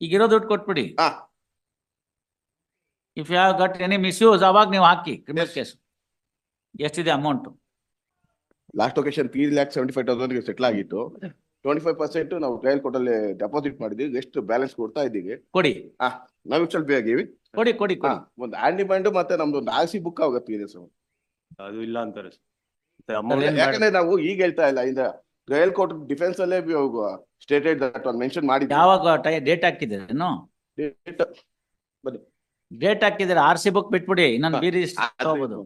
ಈಗಿರೋ ದುಡ್ಡು ಕೊಟ್ಬಿಡಿ. ಹಾ if you have got any misuse ಅವಾಗ ನೀವು ಹಾಕಿ ಕ್ರಿಮಿನಲ್ Yes. ಕೇಸ್. ಎಷ್ಟಿದೆ ಅಮೌಂಟ್? ಲಾಸ್ಟ್ ಲೊಕೇಶನ್ 3,75,000 ಸೆಟ್ಲ್ ಆಗಿತ್ತು. 25% ನಾವು ಟ್ರಯಲ್ ಕೋರ್ಟಲ್ಲಿ ಡೆಪಾಸಿಟ್ ಮಾಡಿದ್ವಿ. ಎಷ್ಟು ಬ್ಯಾಲೆನ್ಸ್ ಕೊಡ್ತಾ ಇದ್ದೀವಿ. ಕೊಡಿ ನಾವು ಸ್ವಲ್ಪ ಬೇಗಿವಿ. ಕೊಡಿ ಕೊಡಿ ಕೊಡಿ. ಒಂದು ಆಂಡಿ ಬ್ಯಾಂಡ್ ಮತ್ತೆ ನಮ್ದು ಒಂದು ಆರ್ಸಿ ಬುಕ್ ಆಗುತ್ತೆ ಸರ್. ಅದು ಇಲ್ಲ ಅಂತಾರೆ ಯಾಕಂದ್ರೆ ನಾವು ಈಗ ಹೇಳ್ತಾ ಇಲ್ಲ, ಇಂದ ಟ್ರಯಲ್ ಕೋರ್ಟ್ ಡಿಫೆನ್ಸ್ ಅಲ್ಲೇ ಸ್ಟೇಟೆಡ್ ದಟ್ ಒನ್ ಮೆನ್ಷನ್ ಮಾಡಿದ್ವಿ. ಯಾವಾಗ ಡೇಟ್ ಹಾಕಿದ್ದೀರೇನು? ಡೇಟ್ ಹಾಕಿದ್ರೆ RC ಬುಕ್ ಬಿಟ್ಬಿಡಿ, ಇನ್ನೊಂದು ಬಿ ರಿಜಿಸ್ಟರ್ ತಗೋಬಹುದು.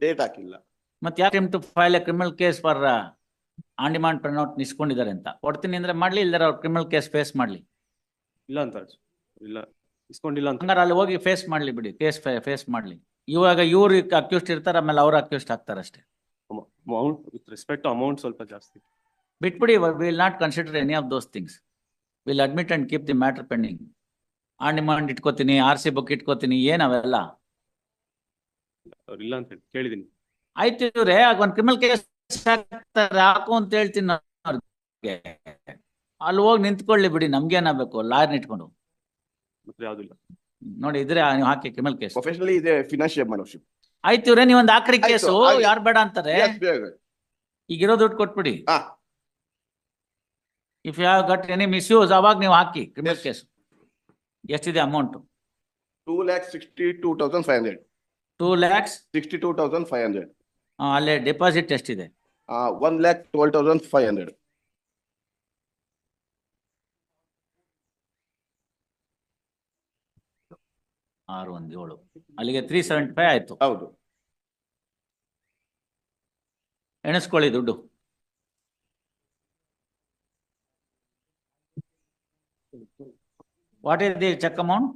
ಡೇಟ್ ಹಾಕಿಲ್ಲ. ಮತ್ತೆ ಯಾಕೆ to file a criminal case for on demand printout ನಿಸ್ಕೊಂಡಿದ್ದಾರೆ ಅಂತ ಕೊಡ್ತೀನಿ ಅಂದ್ರೆ ಮಾಡ್ಲಿ, ಇಲ್ದಾರ ಅವ್ರು ಕ್ರಿಮಿನಲ್ ಕೇಸ್ ಫೇಸ್ ಮಾಡ್ಲಿ. ಇಲ್ಲ ಅಂತಾರೆ. ಇಲ್ಲ ಇಸ್ಕೊಂಡಿಲ್ಲ ಅಂತ ಹಂಗಾರೆ ಅಲ್ಲಿ ಹೋಗಿ ಫೇಸ್ ಮಾಡ್ಲಿ ಬಿಡಿ, ಕೇಸ್ ಫೇಸ್ ಮಾಡ್ಲಿ. ಇವಾಗ ಇವ್ರು ಅಕ್ಯೂಸ್ಟ್ ಇರ್ತಾರೆ, ಆಮೇಲೆ ಅವ್ರು ಅಕ್ಯೂಸ್ಟ್ ಆಗ್ತಾರೆ ಅಷ್ಟೇ. Amount with respect to amount ಸ್ವಲ್ಪ ಜಾಸ್ತಿ ಬಿಟ್ಬಿಡಿ. Will not consider any of those things. Will admit and keep the matter pending. On demand ಇಟ್ಕೋತೀನಿ, RC ಬುಕ್ ಇಟ್ಕೋತೀನಿ, ಏನವೆಲ್ಲ? ಅವ್ರು ಇಲ್ಲ ಅಂತ ಹೇಳಿ ಕೇಳಿದೀನಿ. ಆಯ್ತು ಇವ್ರೆ, ಆಗ ಒಂದು ಕ್ರಿಮಿನಲ್ ಕೇಸ್ ಹಾಕು ಅಂತ ಹೇಳ್ತೀನಿ ಅವ್ರಿಗೆ. ಅಲ್ಲಿ ಹೋಗಿ ನಿಂತ್ಕೊಳ್ಳಿ ಬಿಡಿ, ನಮ್ಗೇನಾಗಬೇಕು ಲಾಯರ್ನ ಇಟ್ಕೊಂಡು. ಮತ್ತೆ ಯಾವ್ದಿಲ್ಲ ನೋಡಿ ಇದ್ರೆ ನೀವು ಹಾಕಿ ಕ್ರಿಮಿನಲ್ ಕೇಸ್. ಪ್ರೊಫೆಷನಲಿ ಇದೆ ಫಿನಾನ್ಷಿಯಲ್ ಮೆಂಬರ್ಶಿಪ್. ಆಯ್ತು ಇವ್ರೆ, ನೀವೊಂದು ಆಕ್ರಿ ಕೇಸು ಯಾರು ಬೇಡ ಅಂತಾರೆ. ಈಗಿರೋ ದುಡ್ಡು ಕೊಟ್ಬಿಡಿ. If you have got any misuse ಅವಾಗ ನೀವು ಹಾಕಿ ಕ್ರಿಮಿನಲ್ ಕೇಸ್. ಎಷ್ಟಿದೆ ಅಮೌಂಟ್? 2,62,500. 2,62,500. ಅಲ್ಲೇ ಡೆಪಾಸಿಟ್ ಎಷ್ಟಿದೆ? 1,12,500. 617 ಅಲ್ಲಿಗೆ 375 ಆಯ್ತು. ಹೌದು. ಎಣಿಸ್ಕೊಳ್ಳಿ ದುಡ್ಡು. What is the cheque amount?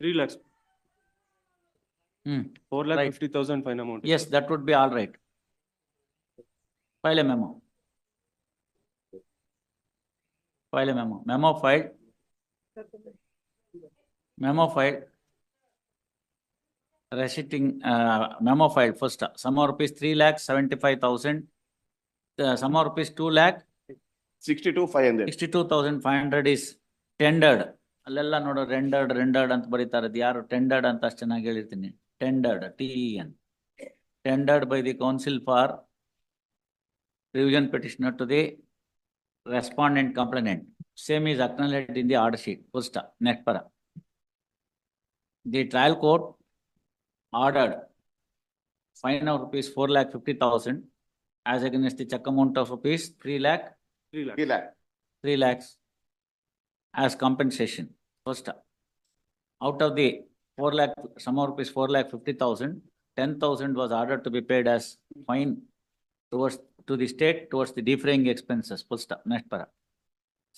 3 lakhs. 4,50,000 fine amount. Yes, that would be all right. File a memo. File a memo. Memo filed. Memo filed. Receipting memo filed first. Sum of rupees 3,75,000. Sum of rupees 2,62,500. 62,500 is tendered. ಅಲ್ಲೆಲ್ಲ ನೋಡೋ rendered ಅಂತ ಬರೀತಾರೆ. ಯಾರು tendered ಅಂತ ಅಷ್ಟು ಚೆನ್ನಾಗಿ ಹೇಳಿರ್ತೀನಿ. Tendered, TEN. Tendered by the council for revision petitioner to the respondent complainant. Same is acknowledged in the order sheet. Full stop. Next para. The trial court ordered fine of rupees 4,50,000 as against the check amount of rupees 3 lakhs as compensation. First, out of the 4 lakh, sum of rupees 4,50,000, 10,000 was ordered to be paid as fine to the state towards the defraying expenses. Full stop. Next para.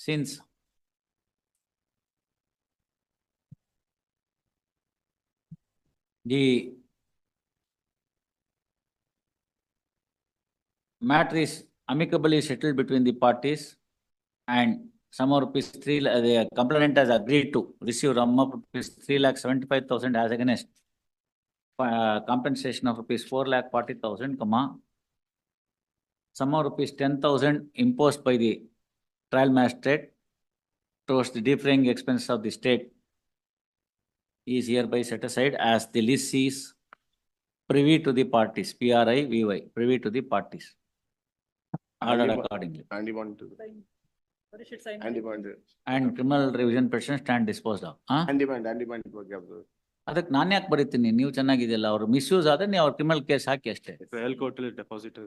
Since the matter is amicably settled between the parties and sum of rupees 3 lakh, the complainant has agreed to receive sum of rupees 3,75,000 as against compensation of rupees 4,40,000, sum of rupees 10,000 imposed by the trial magistrate towards the defraying expenses of the state is hereby set aside as the list is privy to the parties. PRIVY, privy to the parties. Ordered accordingly. And criminal revision petition stand disposed of. ಅದಕ್ಕೆ ನಾನು ಯಾಕೆ ಬರೀತೀನಿ? ನೀವು ಚೆನ್ನಾಗಿದೆಯಲ್ಲ. ಅವ್ರು misuse ಆದ್ರೆ ನೀವು ಅವ್ರ criminal case ಹಾಕಿ ಅಷ್ಟೇ. ಟ್ರಯಲ್ ಕೋರ್ಟ್ ಅಲ್ಲಿ deposit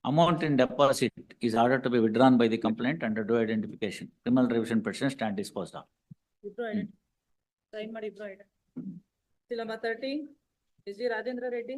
Amount in deposit is ordered to be withdrawn by the complainant under due identification. Criminal revision petition stand disposed of. Sign ಮಾಡಿ ಇಬ್ರು idea. Still number 30 is Rajendra Reddy.